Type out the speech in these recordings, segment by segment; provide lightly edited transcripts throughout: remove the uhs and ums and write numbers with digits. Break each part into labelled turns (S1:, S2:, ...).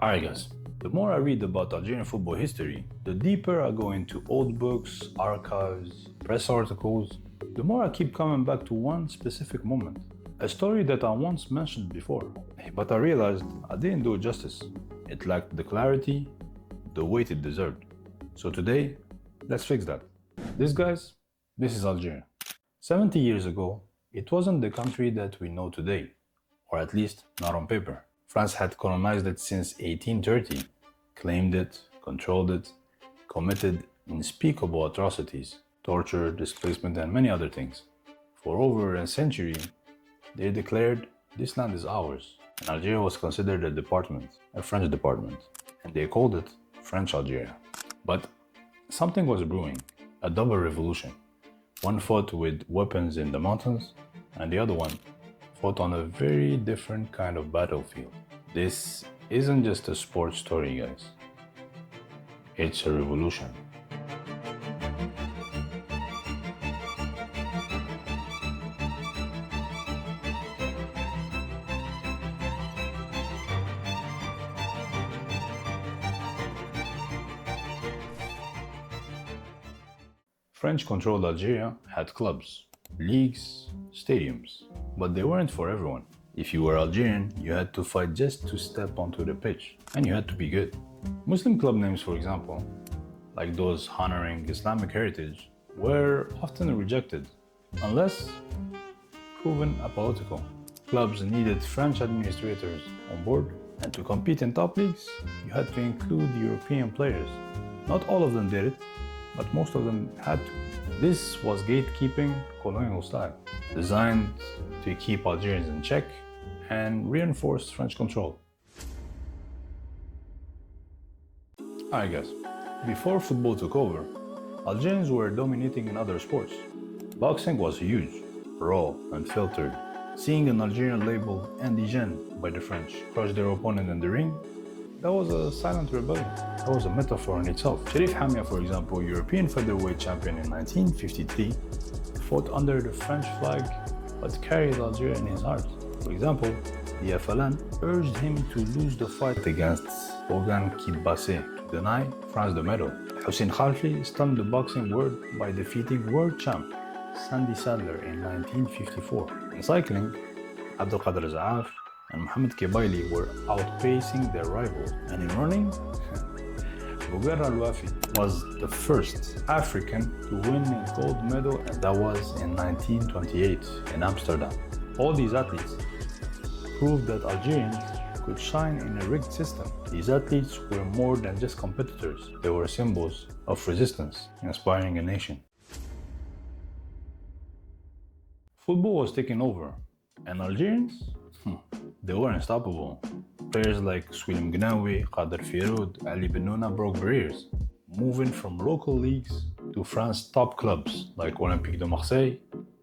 S1: Alright guys, the more I read about Algerian football history, the deeper I go into old books, archives, press articles, the more I keep coming back to one specific moment. A story that I once mentioned before, but I realized I didn't do it justice. It lacked the clarity, the weight it deserved. So today, let's fix that. This is Algeria. 70 years ago, it wasn't the country that we know today, or at least not on paper. France had colonized it since 1830, claimed it, controlled it, committed unspeakable atrocities, torture, displacement, and many other things. For over a century, they declared, "This land is ours," and Algeria was considered a department, a French department, and they called it French Algeria. But something was brewing, a double revolution. One fought with weapons in the mountains, and the other one fought on a very different kind of battlefield. This isn't just a sports story, guys. It's a revolution. French-controlled Algeria had clubs, leagues, stadiums, but they weren't for everyone. If you were Algerian, you had to fight just to step onto the pitch, and you had to be good. Muslim club names, for example, like those honoring Islamic heritage, were often rejected, unless proven apolitical. Clubs needed French administrators on board, and to compete in top leagues, you had to include European players. Not all of them did it, but most of them had to. This was gatekeeping colonial style, designed to keep Algerians in check and reinforce French control. Alright guys, before football took over, Algerians were dominating in other sports. Boxing was huge, raw, unfiltered. Seeing an Algerian labeled indigène by the French crush their opponent in the ring, that was a silent rebellion. That was a metaphor in itself. Sherif Hamia, for example, European featherweight champion in 1953, fought under the French flag but carried Algeria in his heart. For example, the FLN urged him to lose the fight against Ogan Kibase to deny France the medal. Hussein Khalfi stunned the boxing world by defeating world champ Sandy Sadler in 1954. In cycling, Abdelkader Zaaf and Mohamed Kebaili were outpacing their rivals. And in running, Bouguerra Al-Wafi was the first African to win a gold medal, and that was in 1928 in Amsterdam. All these athletes proved that Algerians could shine in a rigged system. These athletes were more than just competitors. They were symbols of resistance, inspiring a nation. Football was taking over, and Algerians, they were unstoppable. Players like Soulim Gnawi, Qader Firoud, Ali Bennouna broke barriers, moving from local leagues to France's top clubs like Olympique de Marseille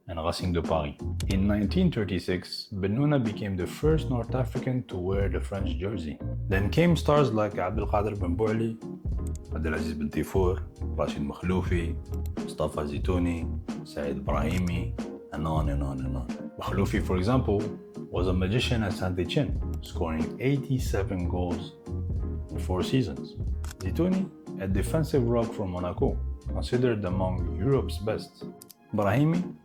S1: and Racing de Paris. In 1936, Bennouna became the first North African to wear the French jersey. Then came stars like Abdelkader Ben Bouali, Abdelaziz Ben Tifour, Rachid Makhloufi, Mustafa Zitouni, Saïd Brahimi, and on and on and on. Makhloufi, for example, was a magician at Saint-Etienne, scoring 87 goals in 4 seasons. Zitouni, a defensive rock from Monaco, considered among Europe's best. Brahimi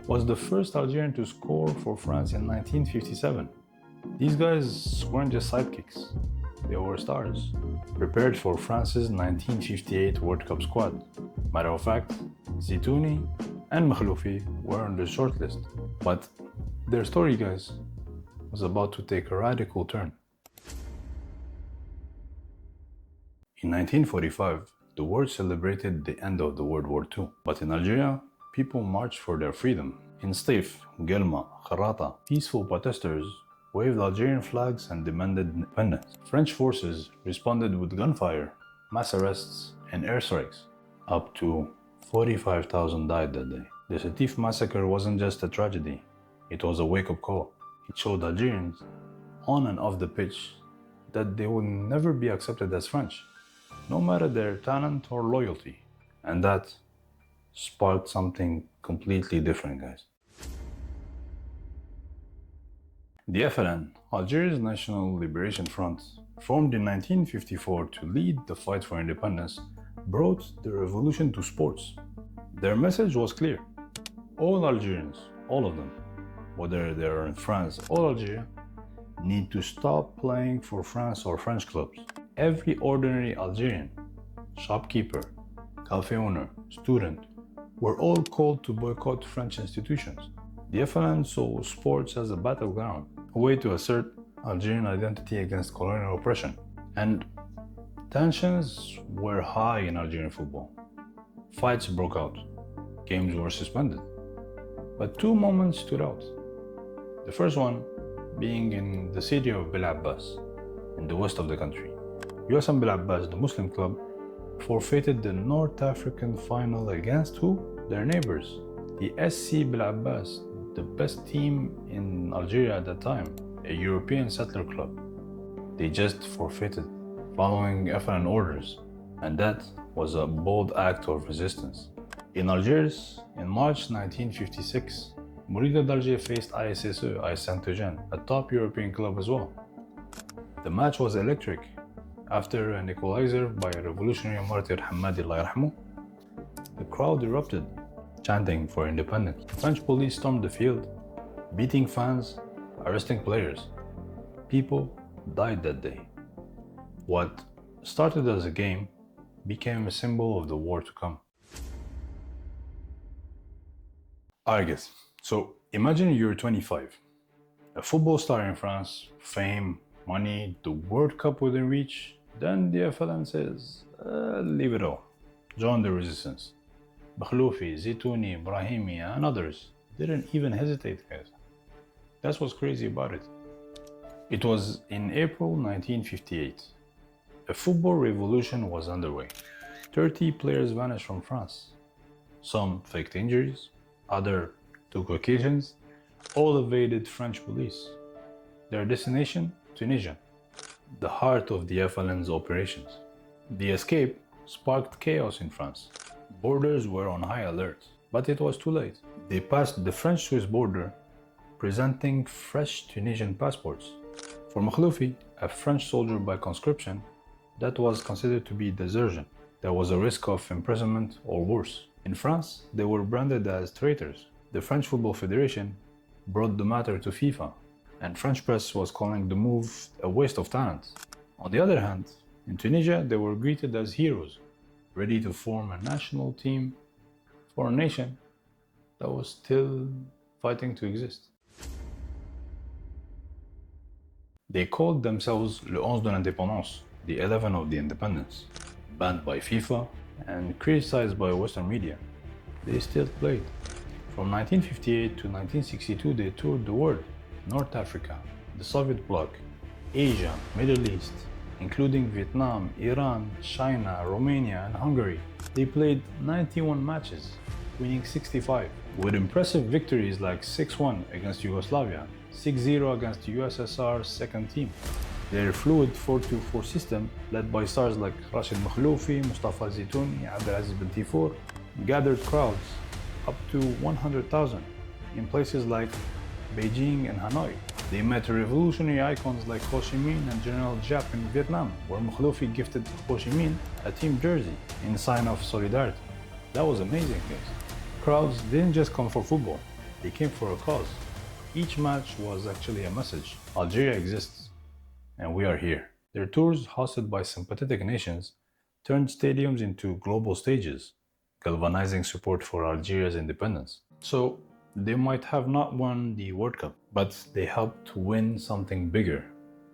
S1: was the first Algerian to score for France in 1957. These guys weren't just sidekicks, they were stars, prepared for France's 1958 World Cup squad. Matter of fact, Zitouni and Makhloufi were on the shortlist, but their story, guys, was about to take a radical turn. In 1945, the world celebrated the end of the World War II, but in Algeria, people marched for their freedom. In Stif, Guelma, Kharata, peaceful protesters waved Algerian flags and demanded independence. French forces responded with gunfire, mass arrests, and airstrikes. Up to 45,000 died that day. The Sétif massacre wasn't just a tragedy, it was a wake-up call. It showed Algerians, on and off the pitch, that they would never be accepted as French, no matter their talent or loyalty. And that sparked something completely different, guys. The FLN, Algeria's National Liberation Front, formed in 1954 to lead the fight for independence, brought the revolution to sports. Their message was clear. All Algerians, all of them, whether they're in France or Algeria, need to stop playing for France or French clubs. Every ordinary Algerian, shopkeeper, cafe owner, student, were all called to boycott French institutions. The FLN saw sports as a battleground, a way to assert Algerian identity against colonial oppression. And tensions were high in Algerian football. Fights broke out. Games were suspended. But two moments stood out. The first one being in the city of Bel Abbas, in the west of the country. USM Bel Abbas, the Muslim club, forfeited the North African final against who? Their neighbors, the SC Bel Abbas, the best team in Algeria at that time, a European settler club. They just forfeited, following FLN orders, and that was a bold act of resistance. In Algiers, in March 1956, Mourida d'Alger faced ISSE, IS Saint-Eugène, a top European club as well. The match was electric. After an equalizer by revolutionary martyr Hamadi Allah yarhamu, the crowd erupted, chanting for independence. French police stormed the field, beating fans, arresting players. People died that day. What started as a game became a symbol of the war to come. Alright guys, so imagine you're 25, a football star in France, fame, money, the World Cup within reach. Then the FLN says, leave it all, join the resistance. Bakhloufi, Zitouni, Brahimi, and others didn't even hesitate, guys. That's what's crazy about it. It was in April 1958. A football revolution was underway. 30 players vanished from France. Some faked injuries, others took vacations, all evaded French police. Their destination, Tunisia, the heart of the FLN's operations. The escape sparked chaos in France. Borders were on high alert, but it was too late. They passed the French-Swiss border, presenting fresh Tunisian passports. For Makhloufi, a French soldier by conscription, that was considered to be desertion. There was a risk of imprisonment or worse. In France, they were branded as traitors. The French Football Federation brought the matter to FIFA, and French press was calling the move a waste of talent. On the other hand, in Tunisia, they were greeted as heroes, ready to form a national team for a nation that was still fighting to exist. They called themselves Le 11 de l'Indépendance, the 11 of the independence. Banned by FIFA and criticized by Western media, they still played. From 1958 to 1962, they toured the world, North Africa, the Soviet bloc, Asia, Middle East, including Vietnam, Iran, China, Romania, and Hungary. They played 91 matches, winning 65, with impressive victories like 6-1 against Yugoslavia, 6-0 against USSR's second team. Their fluid 4-2-4 system, led by stars like Rashid Makhloufi, Mustafa Zitouni, Abdelaziz Ben Tifour, gathered crowds up to 100,000 in places like Beijing and Hanoi. They met revolutionary icons like Ho Chi Minh and General Giap in Vietnam, where Makhloufi gifted Ho Chi Minh a team jersey in sign of solidarity. That was amazing, guys. Crowds didn't just come for football, they came for a cause. Each match was actually a message. Algeria exists, and we are here. Their tours, hosted by sympathetic nations, turned stadiums into global stages, galvanizing support for Algeria's independence. So, they might have not won the World Cup, but they helped to win something bigger,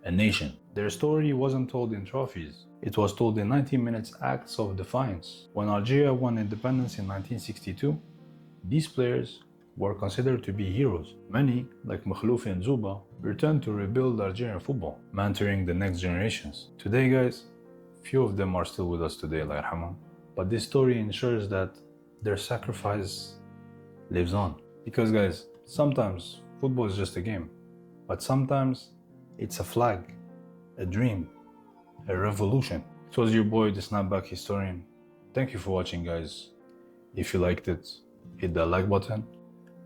S1: a nation. Their story wasn't told in trophies. It was told in 90 minutes acts of defiance. When Algeria won independence in 1962, these players were considered to be heroes. Many, like Makhloufi and Zouba, returned to rebuild Algerian football, mentoring the next generations. Today, guys, few of them are still with us today, Allah yarhamhum, but this story ensures that their sacrifice lives on. Because guys, sometimes football is just a game, but sometimes it's a flag, a dream, a revolution. It was your boy, the Snapback Historian. Thank you for watching, guys. If you liked it, hit that like button,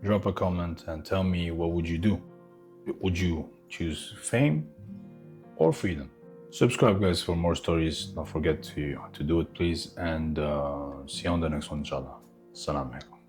S1: drop a comment and tell me what would you do. Would you choose fame or freedom? Subscribe, guys, for more stories. Don't forget to do it, please. And see you on the next one, inshallah. Salam alaikum.